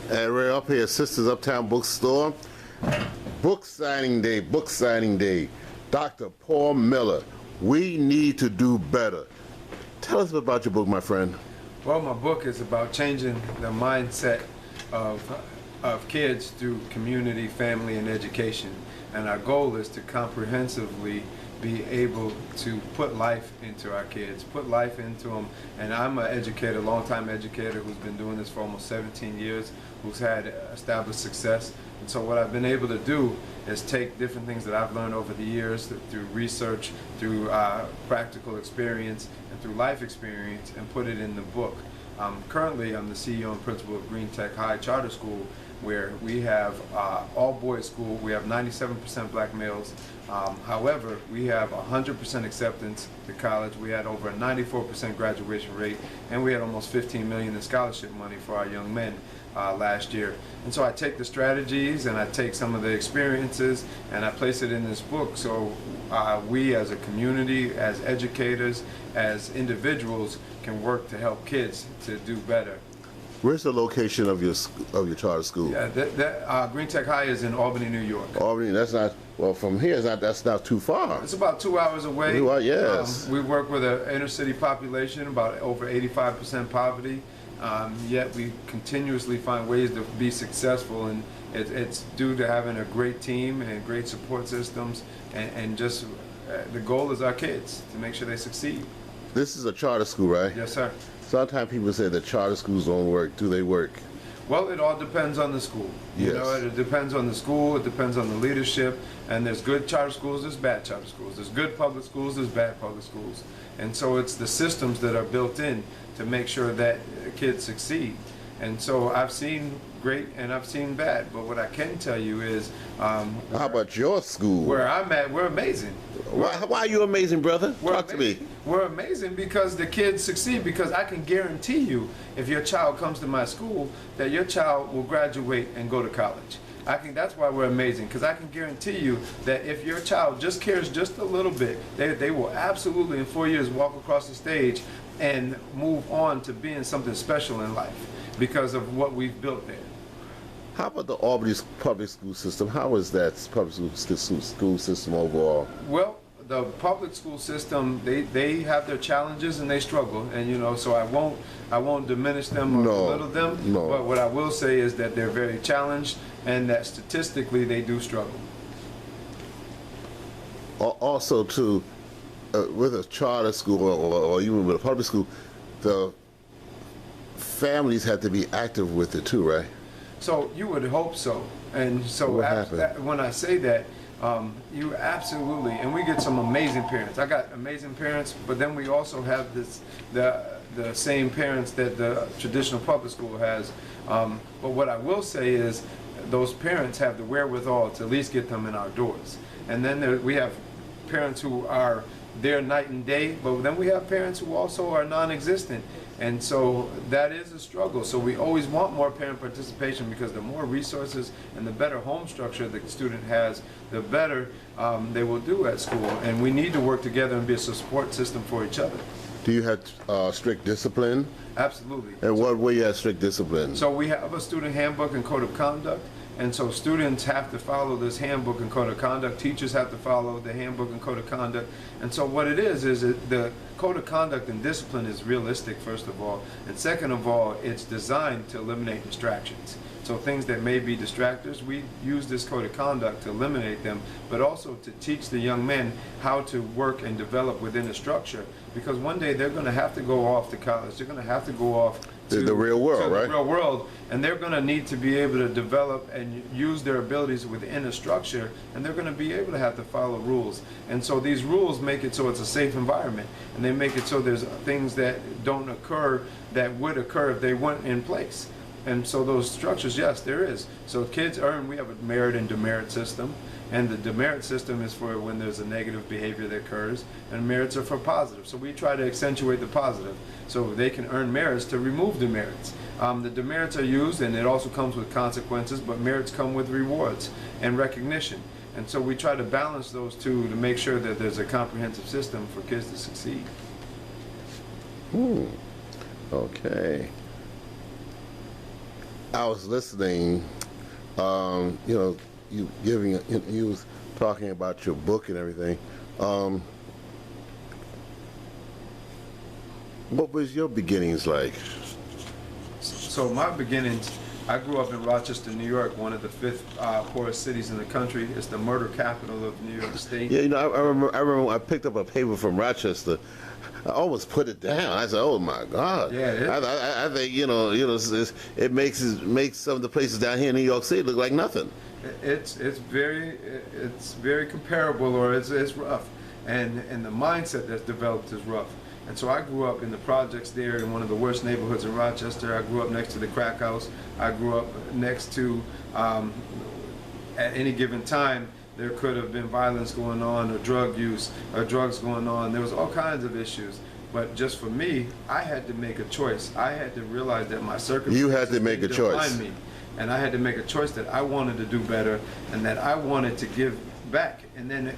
And we're up here at Sisters Uptown Bookstore. Book signing day, book signing day. Dr. Paul Miller, We Need to Do Better. Tell us about your book, my friend. Well, my book is about changing the mindset of kids through community, family, and education. And our goal is to comprehensively be able to put life into our kids, put life into them. And I'm an educator, longtime educator who's been doing this for almost 17 years, who's had established success. And so what I've been able to do is take different things that I've learned over the years through research, through practical experience, and through life experience, and put it in the book. Currently, I'm the CEO and principal of Green Tech High Charter School, where we have all-boys school. We have 97% black males. However, we have 100% acceptance to college. We had over a 94% graduation rate, and we had almost $15 million in scholarship money for our young men last year. And so I take the strategies and I take some of the experiences and I place it in this book so we as a community, as educators, as individuals can work to help kids to do better. Where's the location of your charter school? Yeah, Green Tech High is in Albany, New York. Albany, that's not, well, from here, that's not too far. It's about 2 hours away. Yes. We work with an inner city population, about over 85% poverty, yet we continuously find ways to be successful, and it's due to having a great team and great support systems, and just the goal is our kids, to make sure they succeed. This is a charter school, right? Yes, sir. Sometimes people say that charter schools don't work. Do they work? Well, it all depends on the school. Yes. You know, it depends on the school, it depends on the leadership, and there's good charter schools, there's bad charter schools. There's good public schools, there's bad public schools. And so it's the systems that are built in to make sure that kids succeed. And so I've seen great and I've seen bad, but what I can tell you is... how about your school? Where I'm at, we're amazing. Why are you amazing, brother? Talk to me. We're amazing because the kids succeed, because I can guarantee you, if your child comes to my school, that your child will graduate and go to college. That's why we're amazing, because I can guarantee you that if your child just cares just a little bit, they will absolutely in 4 years walk across the stage and move on to being something special in life because of what we've built there. How about the Albany public school system? How is that public school system overall? Well, the public school system, they have their challenges and they struggle, and you know, so I won't diminish them or belittle them. No. But what I will say is that they're very challenged, and that statistically they do struggle. Also, too, with a charter school or even with a public school, the families have to be active with it too, right? So you would hope so, and so when I say that, you absolutely, and we get some amazing parents. I got amazing parents, but then we also have the same parents that the traditional public school has. But what I will say is, those parents have the wherewithal to at least get them in our doors. And then we have parents who are there night and day, but then we have parents who also are non-existent. And so that is a struggle. So we always want more parent participation, because the more resources and the better home structure the student has, the better they will do at school. And we need to work together and be a support system for each other. Do you have strict discipline? Absolutely. And what way you have strict discipline? So we have a student handbook and code of conduct. And so students have to follow this handbook and code of conduct. Teachers have to follow the handbook and code of conduct. And so what it is the code of conduct and discipline is realistic, first of all. And second of all, it's designed to eliminate distractions. So things that may be distractors, we use this code of conduct to eliminate them, but also to teach the young men how to work and develop within a structure. Because one day they're going to have to go off to college. They're going to have to go off to the real world, right? The real world, and they're going to need to be able to develop and use their abilities within a structure, and they're going to be able to have to follow rules. And so these rules make it so it's a safe environment, and they make it so there's things that don't occur that would occur if they weren't in place. And so those structures, yes, there is. So kids earn, we have a merit and demerit system. And the demerit system is for when there's a negative behavior that occurs, and merits are for positive. So we try to accentuate the positive, so they can earn merits to remove demerits. The demerits are used, and it also comes with consequences, but merits come with rewards and recognition. And so we try to balance those two to make sure that there's a comprehensive system for kids to succeed. Okay. I was listening, you know, you was talking about your book and everything. What was your beginnings like? So my beginnings, I grew up in Rochester, New York, one of the fifth poorest cities in the country. It's the murder capital of New York State. Yeah, you know, I remember when I picked up a paper from Rochester. I almost put it down. I said, "Oh my God!" Yeah, I think it makes some of the places down here in New York City look like nothing. It's very comparable, or it's rough, and the mindset that's developed is rough. And so I grew up in the projects there in one of the worst neighborhoods in Rochester. I grew up next to the crack house. I grew up next to, at any given time, there could have been violence going on, or drug use, or drugs going on. There was all kinds of issues. But just for me, I had to make a choice. I had to realize that my circumstances You had to make a choice. define me. And I had to make a choice that I wanted to do better and that I wanted to give back. And then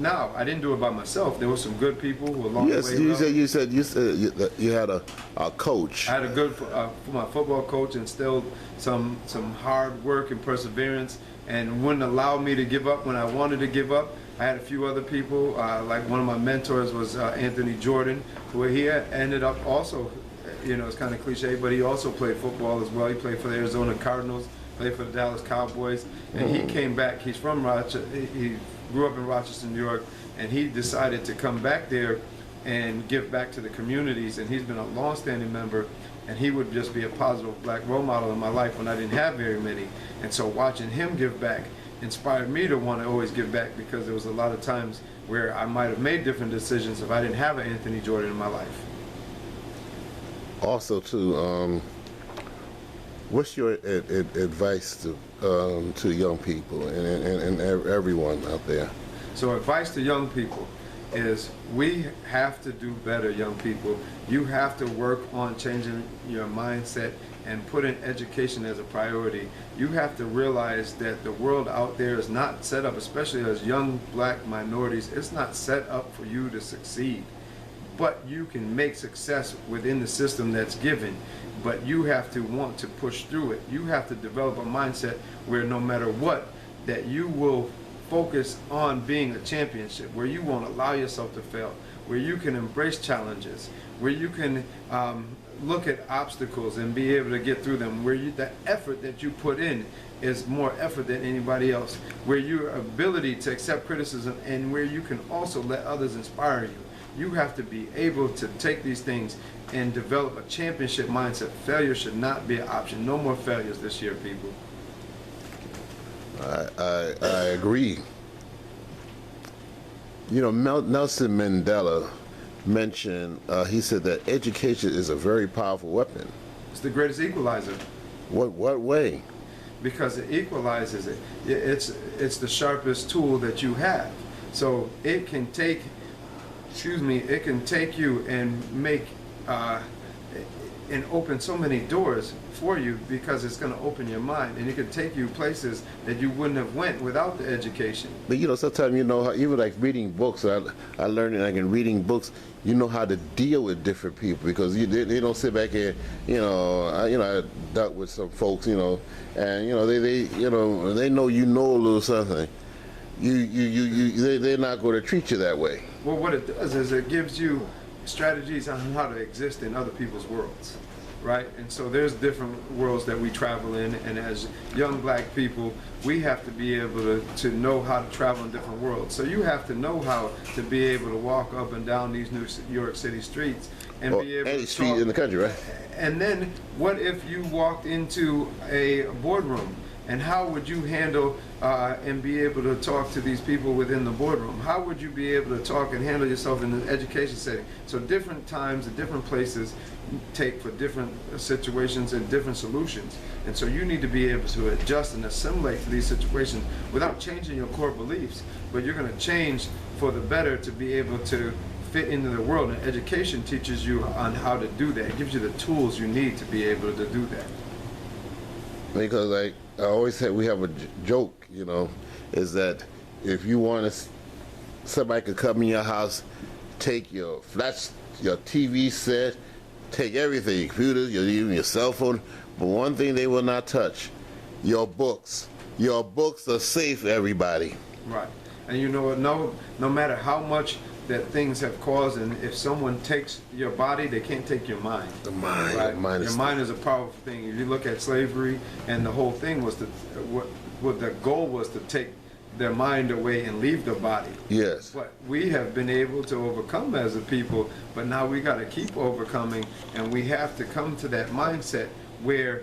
now, I didn't do it by myself. There were some good people who along Yes, the way. you said you had a coach. I had a good, my football coach instilled some hard work and perseverance, and wouldn't allow me to give up when I wanted to give up. I had a few other people, like one of my mentors was Anthony Jordan, who he ended up also, you know, it's kind of cliche, but he also played football as well. He played for the Arizona Cardinals, played for the Dallas Cowboys, and he came back. He's from Rochester. He grew up in Rochester, New York, and he decided to come back there and give back to the communities, and he's been a long-standing member, and he would just be a positive black role model in my life when I didn't have very many. And so watching him give back inspired me to want to always give back, because there was a lot of times where I might have made different decisions if I didn't have an Anthony Jordan in my life. Also, too, what's your advice to young people and everyone out there? So advice to young people is we have to do better, young people. You have to work on changing your mindset and put in education as a priority. You have to realize that the world out there is not set up, especially as young black minorities, it's not set up for you to succeed. But you can make success within the system that's given, but you have to want to push through it. You have to develop a mindset where no matter what, that you will focus on being a championship, where you won't allow yourself to fail, where you can embrace challenges, where you can look at obstacles and be able to get through them, where the effort that you put in is more effort than anybody else, where your ability to accept criticism and where you can also let others inspire you. You have to be able to take these things and develop a championship mindset. Failure should not be an option. No more failures this year, people. I agree. You know, Nelson Mandela mentioned, he said that education is a very powerful weapon. It's the greatest equalizer. What way? Because it equalizes it. It's the sharpest tool that you have. So it can take, it can take you and make and open so many doors for you, because it's going to open your mind, and it can take you places that you wouldn't have went without the education. But you know, sometimes, you know, even like reading books, I learned like in reading books, you know how to deal with different people, because they don't sit back here, you know. I dealt with some folks, you know, and you know they know you know a little something. They're not going to treat you that way. Well, what it does is it gives you strategies on how to exist in other people's worlds, right? And so there's different worlds that we travel in, and as young black people, we have to be able to know how to travel in different worlds. So you have to know how to be able to walk up and down these New York City streets and be able any to street talk. in the country, right? And then what if you walked into a boardroom? And how would you handle and be able to talk to these people within the boardroom? How would you be able to talk and handle yourself in an education setting? So different times and different places take for different situations and different solutions. And so you need to be able to adjust and assimilate to these situations without changing your core beliefs. But you're going to change for the better to be able to fit into the world. And education teaches you on how to do that. It gives you the tools you need to be able to do that. Because like I always say, we have a joke, you know, is that if you want to, somebody could come in your house, take your TV set, take everything, your computers, even your cell phone, but one thing they will not touch, your books. Your books are safe, everybody. Right. And you know what, no matter how much that things have caused, and if someone takes your body, they can't take your mind. The mind. Right? The mind Your mind is a powerful thing. If you look at slavery, and the whole thing was what the goal was to take their mind away and leave the body. Yes. But we have been able to overcome as a people, but now we got to keep overcoming, and we have to come to that mindset where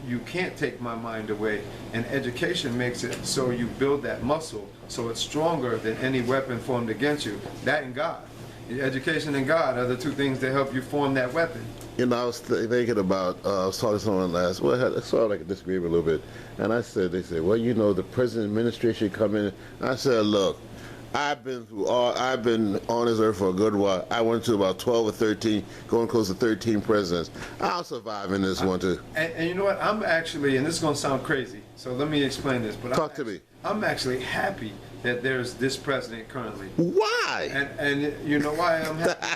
you can't take my mind away, and education makes it so you build that muscle so it's stronger than any weapon formed against you. That and God. Education and God are the two things that help you form that weapon. You know, I was thinking about, I was talking to someone last, well, I sort of like a disagreement a little bit, and they said, well, you know, the president administration come in. I said, look, I've been on this earth for a good while. I went to about 12 or 13, going close to 13 presidents. I'll survive in this one too. And you know what? I'm actually, and this is going to sound crazy, so let me explain this. But Talk to me. I'm actually happy that there's this president currently. Why? And you know why I'm happy?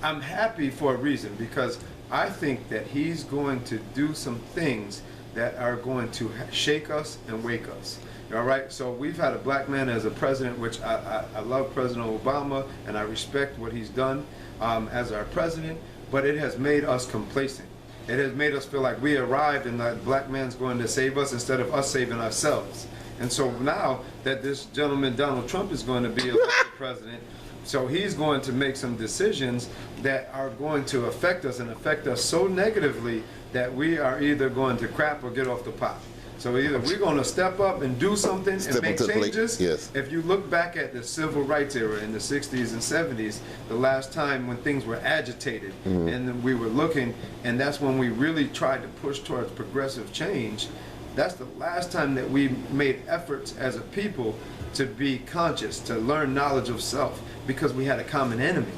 I'm happy for a reason, because I think that he's going to do some things that are going to shake us and wake us. All right, so we've had a black man as a president, which I love President Obama, and I respect what he's done as our president, but it has made us complacent. It has made us feel like we arrived and the black man's going to save us instead of us saving ourselves. And so now that this gentleman, Donald Trump, is going to be elected president, so he's going to make some decisions that are going to affect us, and affect us so negatively that we are either going to crap or get off the pot. So either we're going to step up and do something and make changes. Yes. If you look back at the civil rights era in the 60s and 70s, the last time when things were agitated, and then we were looking, and that's when we really tried to push towards progressive change. That's the last time that we made efforts as a people to be conscious, to learn knowledge of self, because we had a common enemy.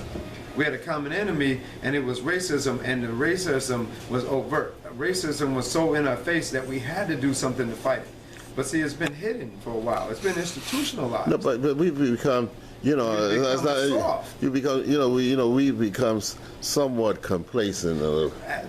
We had a common enemy, and it was racism, and the racism was overt. Racism was so in our face that we had to do something to fight it. But see, it's been hidden for a while. It's been institutionalized. No, but we've become, you know, it's not, soft. you become, we become somewhat complacent.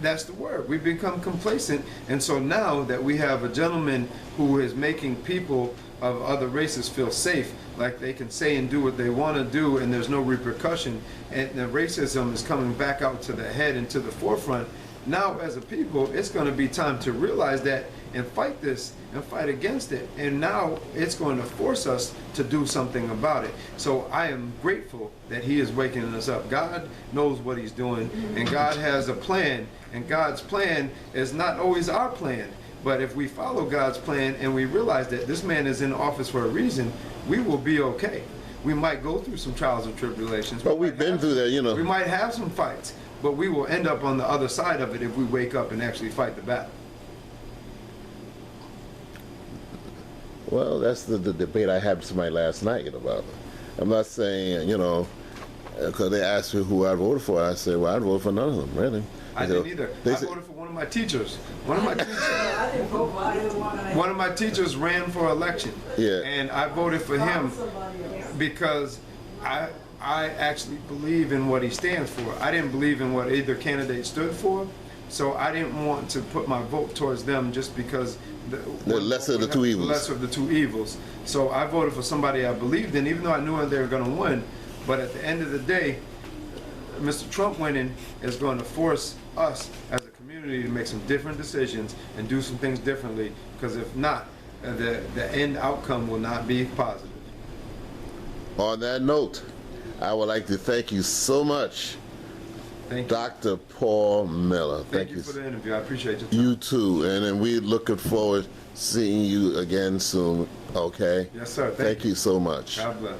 That's the word. We've become complacent, and so now that we have a gentleman who is making people of other races feel safe, like they can say and do what they want to do, and there's no repercussion, and the racism is coming back out to the head and to the forefront. Now, as a people, it's going to be time to realize that and fight this and fight against it. And now it's going to force us to do something about it. So I am grateful that he is waking us up. God knows what he's doing, and God has a plan, and God's plan is not always our plan. But if we follow God's plan and we realize that this man is in office for a reason, we will be okay. We might go through some trials and tribulations. But we've been through that, you know. We might have some fights, but we will end up on the other side of it if we wake up and actually fight the battle. Well, that's the debate I had with somebody last night about it. I'm not saying, because they asked me who I voted for. I said, well, I'd vote for none of them, really. I didn't either. I voted for one of my teachers. One of my teachers ran for election. Yeah. And I voted for him because I actually believe in what he stands for. I didn't believe in what either candidate stood for, so I didn't want to put my vote towards them just because the lesser of the two evils. The lesser of the two evils. So I voted for somebody I believed in, even though I knew they were going to win. But at the end of the day, Mr. Trump winning is going to force us as a community to make some different decisions and do some things differently, because if not, the end outcome will not be positive. On that note, I would like to thank you so much, Dr. Paul Miller. Thank you for the interview. I appreciate you. You too, and then we're looking forward to seeing you again soon, okay? Yes, sir. Thank you so much. God bless.